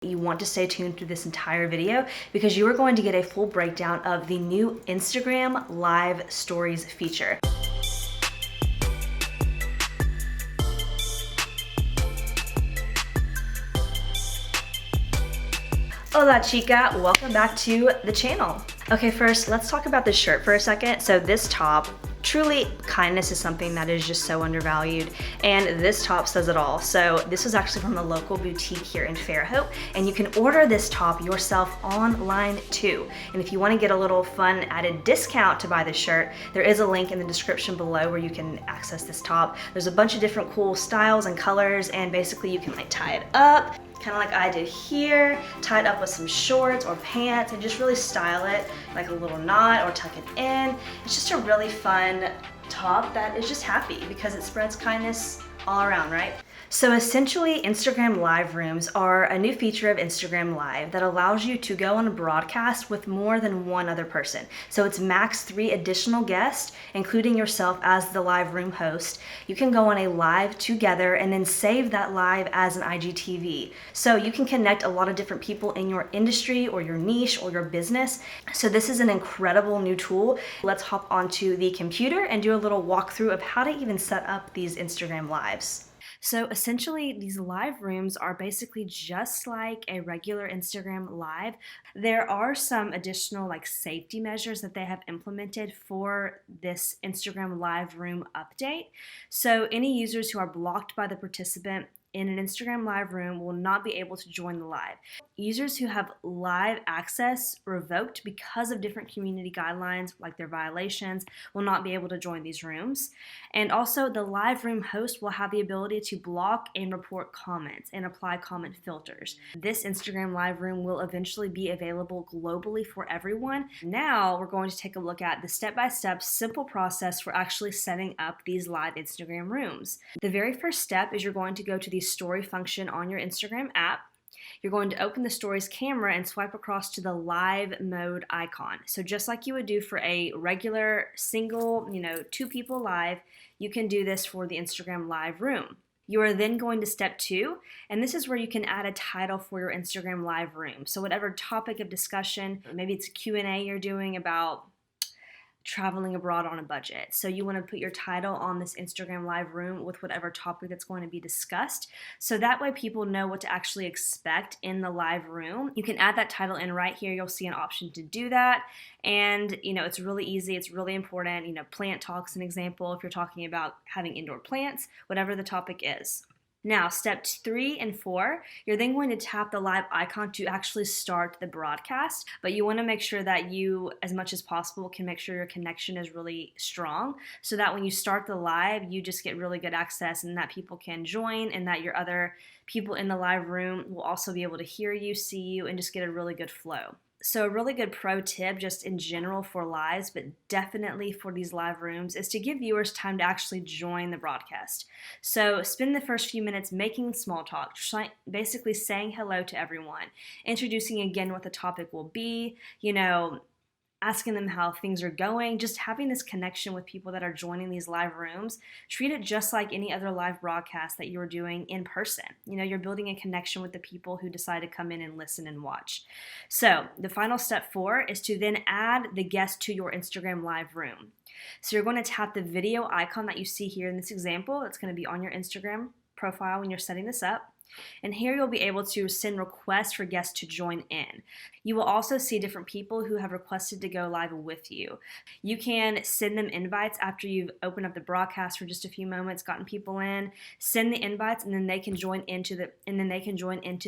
You want to stay tuned through this entire video because you are going to get a full breakdown of the new Instagram Live Stories feature. Hola Chica, welcome back to the channel. Okay, first let's talk about this shirt for a second. So this top, truly kindness is something that is just so undervalued, and this top says it all. So this was actually from a local boutique here in Fairhope, and you can order this top yourself online too. And if you want to get a little fun added discount to buy this shirt, there is a link in the description below where you can access this top. There's a bunch of different cool styles and colors, and basically you can like tie it up, kind of like I did here, tie it up with some shorts or pants and just really style it like a little knot or tuck it in. It's just a really fun top that is just happy because it spreads kindness all around, right? So essentially, Instagram Live Rooms are a new feature of Instagram Live that allows you to go on a broadcast with more than one other person. So it's max 3 additional guests, including yourself as the live room host. You can go on a live together and then save that live as an IGTV. So you can connect a lot of different people in your industry or your niche or your business. So this is an incredible new tool. Let's hop onto the computer and do a little walkthrough of how to even set up these Instagram Lives. So essentially, these live rooms are basically just like a regular Instagram Live. There are some additional like safety measures that they have implemented for this Instagram Live Room update. So any users who are blocked by the participant in an Instagram Live room will not be able to join the live. Users who have live access revoked because of different community guidelines, like their violations, will not be able to join these rooms. And also, the live room host will have the ability to block and report comments and apply comment filters. This Instagram Live room will eventually be available globally for everyone. Now, we're going to take a look at the step-by-step simple process for actually setting up these live Instagram rooms. The very first step is you're going to go to the story function on your Instagram app. You're going to open the stories camera and swipe across to the live mode icon. So just like you would do for a regular single, 2 people live, you can do this for the Instagram Live room. You are then going to step 2, and this is where you can add a title for your Instagram Live room. So whatever topic of discussion, maybe it's a Q&A you're doing about traveling abroad on a budget. So you want to put your title on this Instagram Live room with whatever topic that's going to be discussed. So that way people know what to actually expect in the live room. You can add that title in right here. You'll see an option to do that. And, it's really easy. It's really important. Plant talk's an example if you're talking about having indoor plants, whatever the topic is. Now, step 3 and 4, you're then going to tap the live icon to actually start the broadcast, but you want to make sure that you, as much as possible, can make sure your connection is really strong so that when you start the live, you just get really good access and that people can join and that your other people in the live room will also be able to hear you, see you, and just get a really good flow. So a really good pro tip just in general for lives, but definitely for these live rooms, is to give viewers time to actually join the broadcast. So spend the first few minutes making small talk, basically saying hello to everyone, introducing again what the topic will be, asking them how things are going, just having this connection with people that are joining these live rooms. Treat it just like any other live broadcast that you're doing in person. You're building a connection with the people who decide to come in and listen and watch. So the final step 4 is to then add the guest to your Instagram Live room. So you're going to tap the video icon that you see here in this example. It's going to be on your Instagram profile when you're setting this up. And here you'll be able to send requests for guests to join in. You will also see different people who have requested to go live with you. You can send them invites after you've opened up the broadcast for just a few moments, gotten people in, send the invites, and then they can join into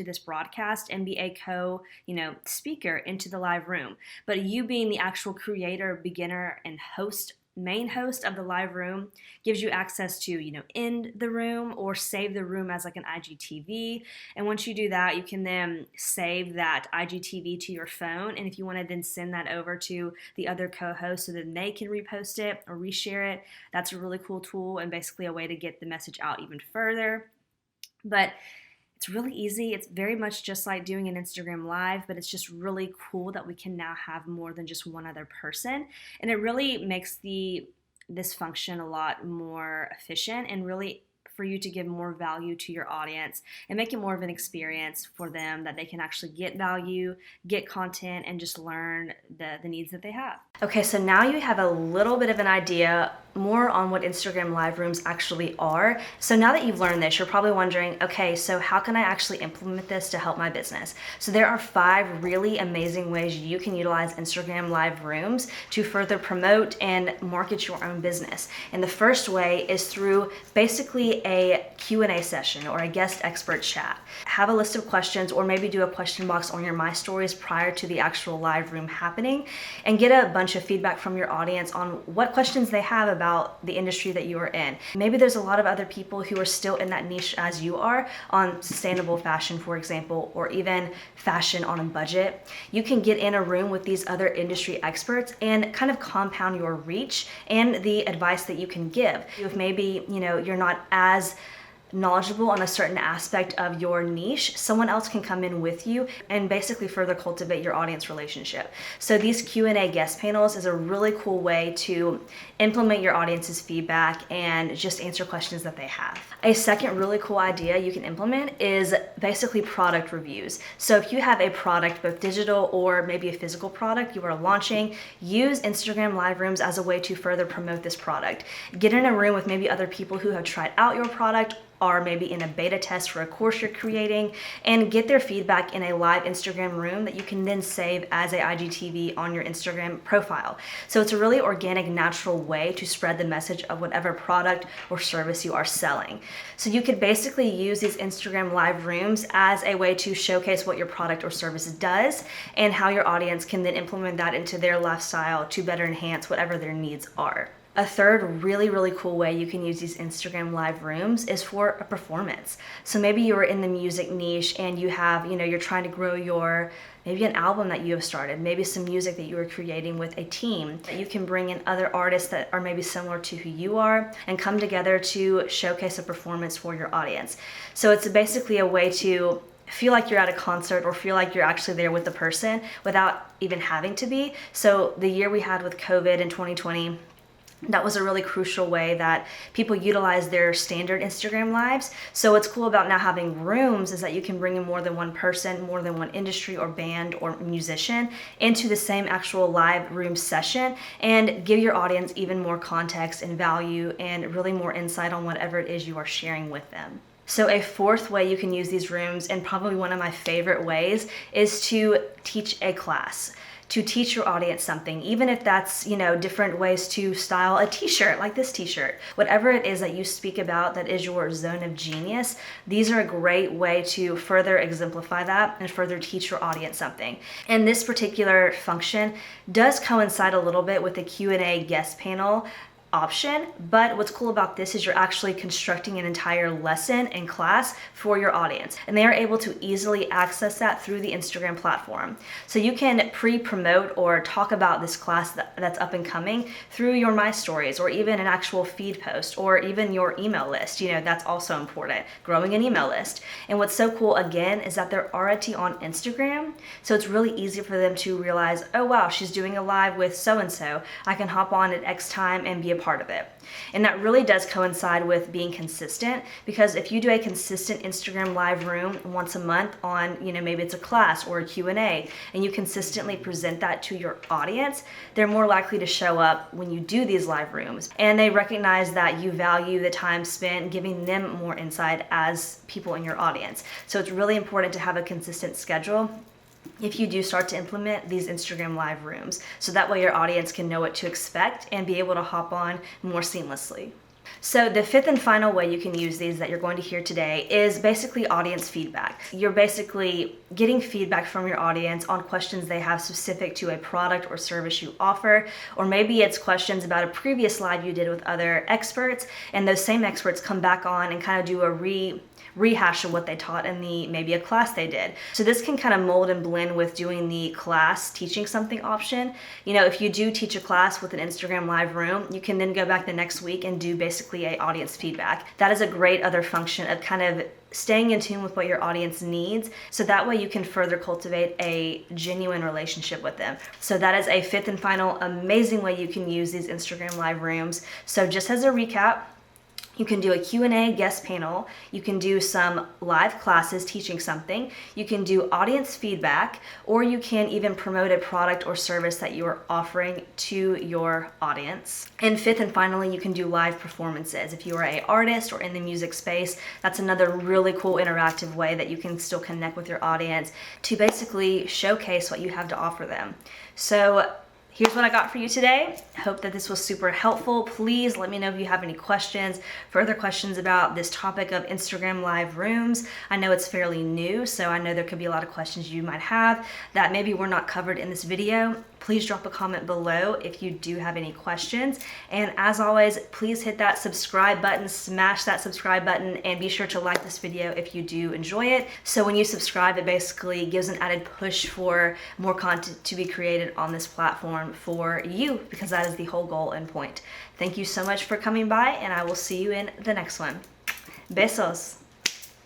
this broadcast and be a speaker into the live room. But you being the actual creator, beginner, and main host of the live room gives you access to, end the room or save the room as like an IGTV. And once you do that, you can then save that IGTV to your phone. And if you want to then send that over to the other co-host so that they can repost it or reshare it, that's a really cool tool and basically a way to get the message out even further. But it's really easy. It's very much just like doing an Instagram Live, but it's just really cool that we can now have more than just one other person. And it really makes this function a lot more efficient and really for you to give more value to your audience and make it more of an experience for them that they can actually get value, get content, and just learn the needs that they have. Okay, so now you have a little bit of an idea more on what Instagram live rooms actually are. So now that you've learned this, you're probably wondering, okay, so how can I actually implement this to help my business? So there are 5 really amazing ways you can utilize Instagram live rooms to further promote and market your own business. And the first way is through basically a Q&A session or a guest expert chat. Have a list of questions, or maybe do a question box on your My Stories prior to the actual live room happening, and get a bunch of feedback from your audience on what questions they have about the industry that you are in. Maybe there's a lot of other people who are still in that niche as you are on sustainable fashion, for example, or even fashion on a budget. You can get in a room with these other industry experts and kind of compound your reach and the advice that you can give. If maybe, you're not as knowledgeable on a certain aspect of your niche, someone else can come in with you and basically further cultivate your audience relationship. So these Q&A guest panels is a really cool way to implement your audience's feedback and just answer questions that they have. A second really cool idea you can implement is basically product reviews. So if you have a product, both digital or maybe a physical product you are launching, use Instagram live rooms as a way to further promote this product. Get in a room with maybe other people who have tried out your product, are maybe in a beta test for a course you're creating, and get their feedback in a live Instagram room that you can then save as a IGTV on your Instagram profile. So it's a really organic, natural way to spread the message of whatever product or service you are selling. So you could basically use these Instagram live rooms as a way to showcase what your product or service does and how your audience can then implement that into their lifestyle to better enhance whatever their needs are. A third really, really cool way you can use these Instagram live rooms is for a performance. So maybe you're in the music niche and you have, you're trying to grow maybe an album that you have started, maybe some music that you are creating with a team. You can bring in other artists that are maybe similar to who you are and come together to showcase a performance for your audience. So it's basically a way to feel like you're at a concert or feel like you're actually there with the person without even having to be. So the year we had with COVID in 2020, that was a really crucial way that people utilize their standard Instagram lives. So what's cool about now having rooms is that you can bring in more than one person, more than one industry or band or musician into the same actual live room session and give your audience even more context and value and really more insight on whatever it is you are sharing with them. So a fourth way you can use these rooms, and probably one of my favorite ways, is to teach a class. To teach your audience something, even if that's, different ways to style a t-shirt, like this t-shirt. Whatever it is that you speak about that is your zone of genius, these are a great way to further exemplify that and further teach your audience something. And this particular function does coincide a little bit with the Q&A guest panel option, but what's cool about this is you're actually constructing an entire lesson in class for your audience, and they are able to easily access that through the Instagram platform. So you can pre-promote or talk about this class that's up and coming through your My Stories, or even an actual feed post, or even your email list. That's also important, growing an email list. And what's so cool again is that they're already on Instagram, so it's really easy for them to realize, oh wow, she's doing a live with so-and-so. I can hop on at X time and be a part of it. And that really does coincide with being consistent, because if you do a consistent Instagram live room once a month on, maybe it's a class or a Q&A, and you consistently present that to your audience, they're more likely to show up when you do these live rooms. And they recognize that you value the time spent giving them more insight as people in your audience. So it's really important to have a consistent schedule if you do start to implement these Instagram live rooms, so that way your audience can know what to expect and be able to hop on more seamlessly. So the fifth and final way you can use these that you're going to hear today is basically audience feedback. You're basically getting feedback from your audience on questions they have specific to a product or service you offer, or maybe it's questions about a previous live you did with other experts, and those same experts come back on and kind of do a rehash of what they taught in maybe a class they did. So this can kind of mold and blend with doing the class teaching something option. If you do teach a class with an Instagram live room, you can then go back the next week and do basically a audience feedback. That is a great other function of kind of staying in tune with what your audience needs, so that way you can further cultivate a genuine relationship with them. So that is a fifth and final amazing way you can use these Instagram live rooms. So just as a recap, You can do a Q&A guest panel. You can do some live classes teaching something. You can do audience feedback, or you can even promote a product or service that you are offering to your audience. And fifth and finally, you can do live performances. If you are an artist or in the music space, that's another really cool interactive way that you can still connect with your audience to basically showcase what you have to offer them. So here's what I got for you today. I hope that this was super helpful. Please let me know if you have any questions, further questions about this topic of Instagram live rooms. I know it's fairly new, so I know there could be a lot of questions you might have that maybe were not covered in this video. Please drop a comment below if you do have any questions. And as always, please hit that subscribe button, smash that subscribe button, and be sure to like this video if you do enjoy it. So when you subscribe, it basically gives an added push for more content to be created on this platform for you, because that is the whole goal and point. Thank you so much for coming by, and I will see you in the next one. Besos.